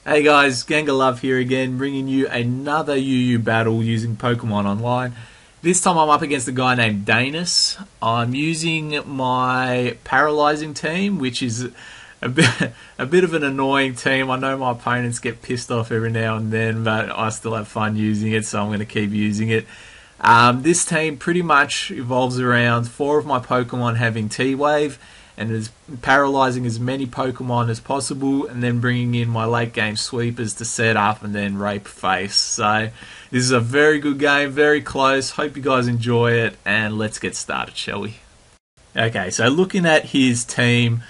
Hey guys, Gengarluv here again, bringing you another UU battle using Pokemon Online. This time I'm up against a guy named Daynus. I'm using my Paralyzing team, which is a bit of an annoying team. I know my opponents get pissed off every now and then, but I still have fun using it, so I'm going to keep using it. This team pretty much evolves around 4 of my Pokemon having T-Wave, and is paralyzing as many Pokemon as possible, and then bringing in my late game sweepers to set up and then rape face. So this is a very good game, very close. Hope you guys enjoy it, and let's get started, shall we? Okay, so looking at his team,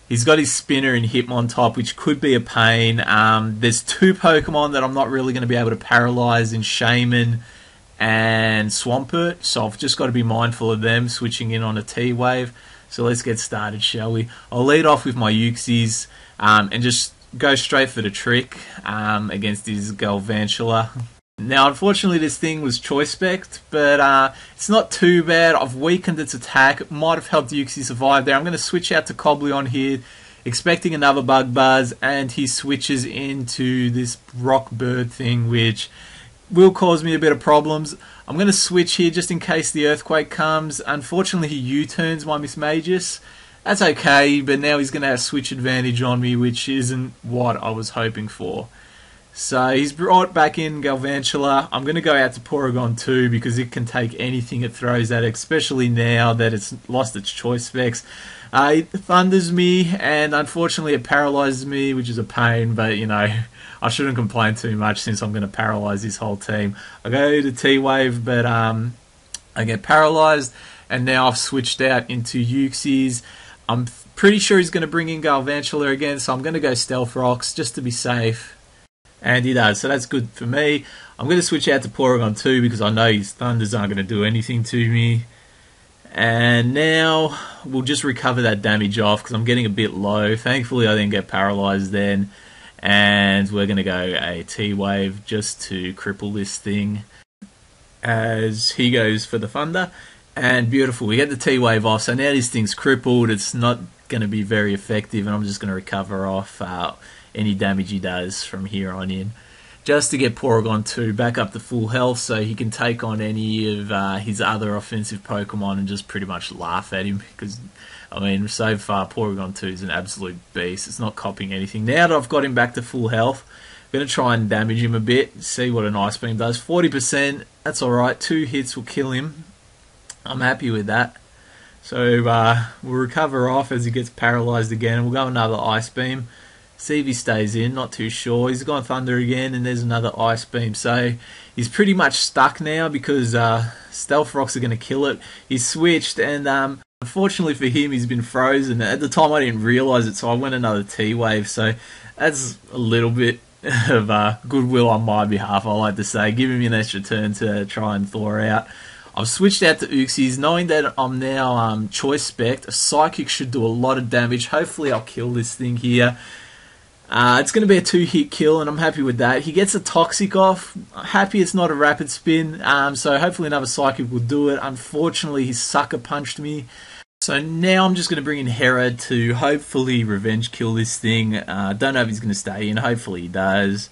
he's got his Spinner and Hitmontop, which could be a pain. There's 2 Pokemon that I'm not really going to be able to paralyze in Shaman and Swampert, so I've just got to be mindful of them switching in on a T-Wave. So let's get started, shall we? I'll lead off with my Uxies and just go straight for the trick against his Galvantula. Now, unfortunately, this thing was Choice Spect, but it's not too bad. I've weakened its attack. It might have helped Uxie survive there. I'm going to switch out to Cobleon here, expecting another Bug Buzz, and he switches into this Rock Bird thing, which will cause me a bit of problems. I'm going to switch here just in case the Earthquake comes. Unfortunately, he U-turns my Mismagius. That's okay, but now he's going to have switch advantage on me, which isn't what I was hoping for. So he's brought back in Galvantula. I'm going to go out to Porygon 2 because it can take anything it throws at it, especially now that it's lost its Choice Specs. It thunders me, and unfortunately it paralyzes me, which is a pain, but you know, I shouldn't complain too much since I'm going to paralyze this whole team. I go to T-Wave, but I get paralyzed, and now I've switched out into Uxies. I'm pretty sure he's going to bring in Galvantula again, so I'm going to go Stealth Rocks just to be safe. And he does, so that's good for me. I'm going to switch out to Porygon 2 because I know his Thunders aren't going to do anything to me. And now we'll just recover that damage off because I'm getting a bit low. Thankfully I didn't get paralyzed then. And we're going to go a T-Wave just to cripple this thing as he goes for the Thunder. And beautiful, we get the T-Wave off, so now this thing's crippled. It's not going to be very effective, and I'm just going to recover off any damage he does from here on in, just to get Porygon 2 back up to full health so he can take on any of his other offensive Pokemon and just pretty much laugh at him, because I mean, so far Porygon 2 is an absolute beast. It's not copying anything. Now that I've got him back to full health, I'm going to try and damage him a bit, see what an Ice Beam does. 40%, that's alright, 2 hits will kill him. I'm happy with that. So we'll recover off as he gets paralyzed again, and we'll go another Ice Beam. See if he stays in, not too sure. He's gone Thunder again, and there's another Ice Beam. So he's pretty much stuck now because Stealth Rocks are going to kill it. He's switched, and unfortunately for him, he's been frozen. At the time, I didn't realise it, so I went another T-Wave. So that's a little bit of goodwill on my behalf, I like to say. Giving me an extra turn to try and thaw out. I've switched out to Uxies, knowing that I'm now Choice Spect. A Psychic should do a lot of damage. Hopefully I'll kill this thing here. It's going to be a 2-hit kill, and I'm happy with that. He gets a Toxic off. I'm happy it's not a Rapid Spin, so hopefully another Psychic will do it. Unfortunately, he Sucker Punched me. So now I'm just going to bring in Hera to hopefully revenge kill this thing. Don't know if he's going to stay in. Hopefully he does.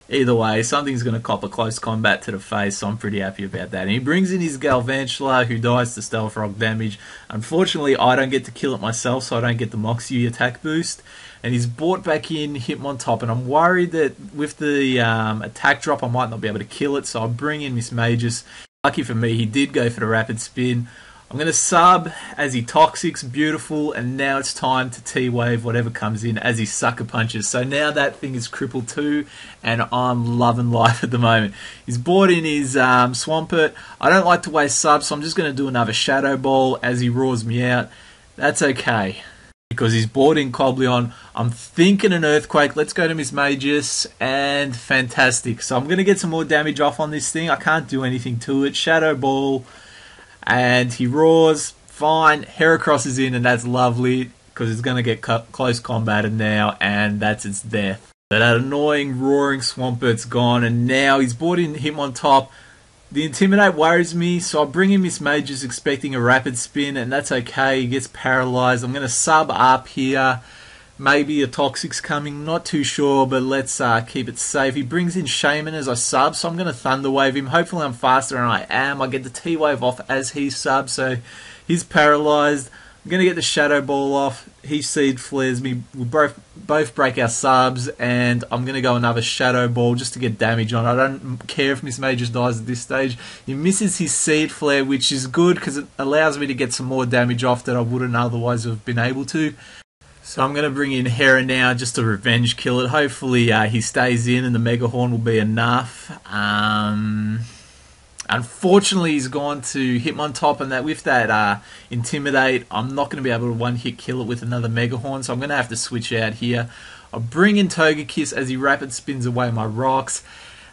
Either way, something's going to cop a close combat to the face, so I'm pretty happy about that. And he brings in his Galvantula, who dies to Stealth Rock damage. Unfortunately, I don't get to kill it myself, so I don't get the Moxie attack boost. And he's brought back in Hitmontop, and I'm worried that with the attack drop, I might not be able to kill it, so I'll bring in Mismagius. Lucky for me, he did go for the Rapid Spin. I'm going to sub as he Toxics, beautiful, and now it's time to T-Wave whatever comes in as he Sucker Punches. So now that thing is crippled too, and I'm loving life at the moment. He's brought in his Swampert. I don't like to waste subs, so I'm just going to do another Shadow Ball as he roars me out. That's okay, because he's brought in Cobleon. I'm thinking an Earthquake. Let's go to Mismagius, and fantastic. So I'm going to get some more damage off on this thing. I can't do anything to it. Shadow Ball. And he roars, fine, Heracross is in, and that's lovely, because it's going to get close combated now, and that's its death. So that annoying roaring Swampert's gone, and now he's brought in Hitmontop. The Intimidate worries me, so I bring in Mismagius expecting a Rapid Spin, and that's okay, he gets paralyzed. I'm going to sub up here, Maybe a Toxic's coming, not too sure, but let's keep it safe. He brings in Shaman as I sub, so I'm going to Thunder Wave him. Hopefully I'm faster than I am. I get the T-Wave off as he subs, so he's paralysed. I'm going to get the Shadow Ball off. He Seed Flares me. We both break our subs, and I'm going to go another Shadow Ball just to get damage on. I don't care if Miss Mages dies at this stage. He misses his Seed Flare, which is good because it allows me to get some more damage off that I wouldn't otherwise have been able to. So I'm going to bring in Hera now just to revenge kill it. Hopefully he stays in and the Mega Horn will be enough. Unfortunately, he's gone to Hitmontop, and that with that Intimidate, I'm not going to be able to one-hit kill it with another Mega Horn, so I'm going to have to switch out here. I'll bring in Togekiss as he rapid spins away my rocks.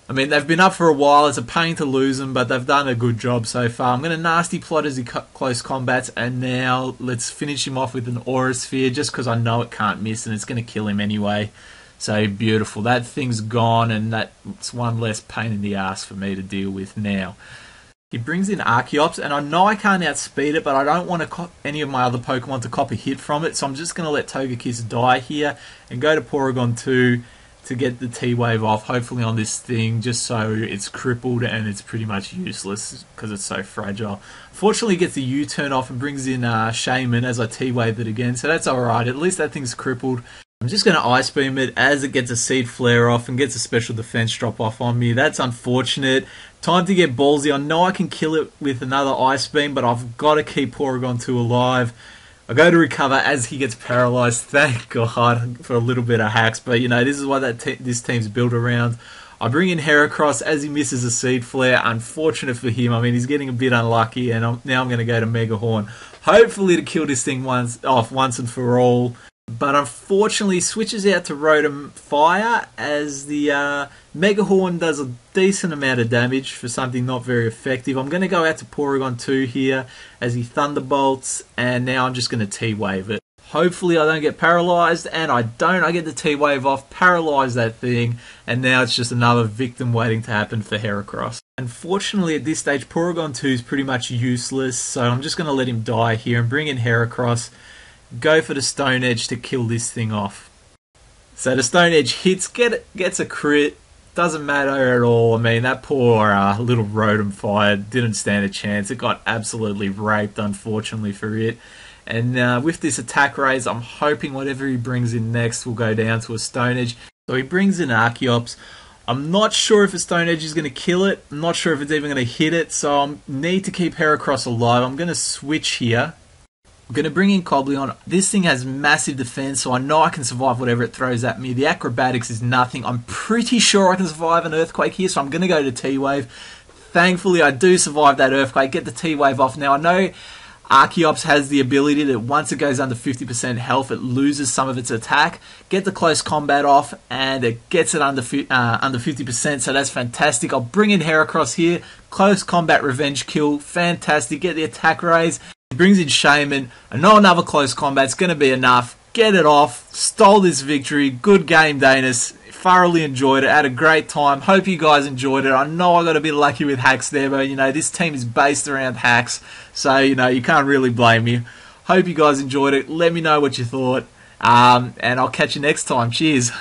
I mean, they've been up for a while. It's a pain to lose them, but they've done a good job so far. I'm going to Nasty Plot as he close combats, and now let's finish him off with an Aura Sphere, just because I know it can't miss, and it's going to kill him anyway. So beautiful. That thing's gone, and that's one less pain in the ass for me to deal with now. He brings in Archeops, and I know I can't outspeed it, but I don't want any of my other Pokemon to cop a hit from it, so I'm just going to let Togekiss die here and go to Porygon 2 to get the T-Wave off, hopefully on this thing, just so it's crippled and it's pretty much useless because it's so fragile. Fortunately, he gets the U-turn off and brings in Shaman as I T-Wave it again, so that's alright. At least that thing's crippled. I'm just going to Ice Beam it as it gets a Seed Flare off and gets a Special Defense drop off on me. That's unfortunate. Time to get ballsy. I know I can kill it with another Ice Beam, but I've got to keep Porygon 2 alive. I go to recover as he gets paralysed. Thank God for a little bit of hacks, but you know, this is what this team's built around. I bring in Heracross as he misses a Seed Flare. Unfortunate for him. I mean, he's getting a bit unlucky, and now I'm going to go to Mega Horn, hopefully to kill this thing once and for all. But unfortunately, switches out to Rotom Fire as the Mega Horn does a decent amount of damage for something not very effective. I'm going to go out to Porygon 2 here as he Thunderbolts, and now I'm just going to T-Wave it. Hopefully I don't get paralysed, and I don't. I get the T-Wave off, paralyse that thing, and now it's just another victim waiting to happen for Heracross. Unfortunately, at this stage, Porygon 2 is pretty much useless, so I'm just going to let him die here and bring in Heracross. Go for the Stone Edge to kill this thing off. So the Stone Edge hits, gets a crit, doesn't matter at all. I mean, that poor little Rotom Fire didn't stand a chance. It got absolutely raped, unfortunately for it. And with this attack raise, I'm hoping whatever he brings in next will go down to a Stone Edge. So he brings in Archeops. I'm not sure if a Stone Edge is going to kill it. I'm not sure if it's even going to hit it, so I need to keep Heracross alive. I'm going to switch here. I'm going to bring in Cobalion. This thing has massive defense, so I know I can survive whatever it throws at me. The acrobatics is nothing. I'm pretty sure I can survive an Earthquake here, so I'm going to go to T-Wave. Thankfully, I do survive that Earthquake, get the T-Wave off. Now, I know Archeops has the ability that once it goes under 50% health, it loses some of its attack. Get the close combat off, and it gets it under 50%, so that's fantastic. I'll bring in Heracross here. Close combat revenge kill. Fantastic. Get the attack raise. Brings in Shaman. I know another close combat's going to be enough. Get it off. Stole this victory. Good game, Daynus. Thoroughly enjoyed it. Had a great time. Hope you guys enjoyed it. I know I got a bit lucky with hacks there, but you know, this team is based around hacks, so you know, you can't really blame me. Hope you guys enjoyed it. Let me know what you thought, and I'll catch you next time. Cheers.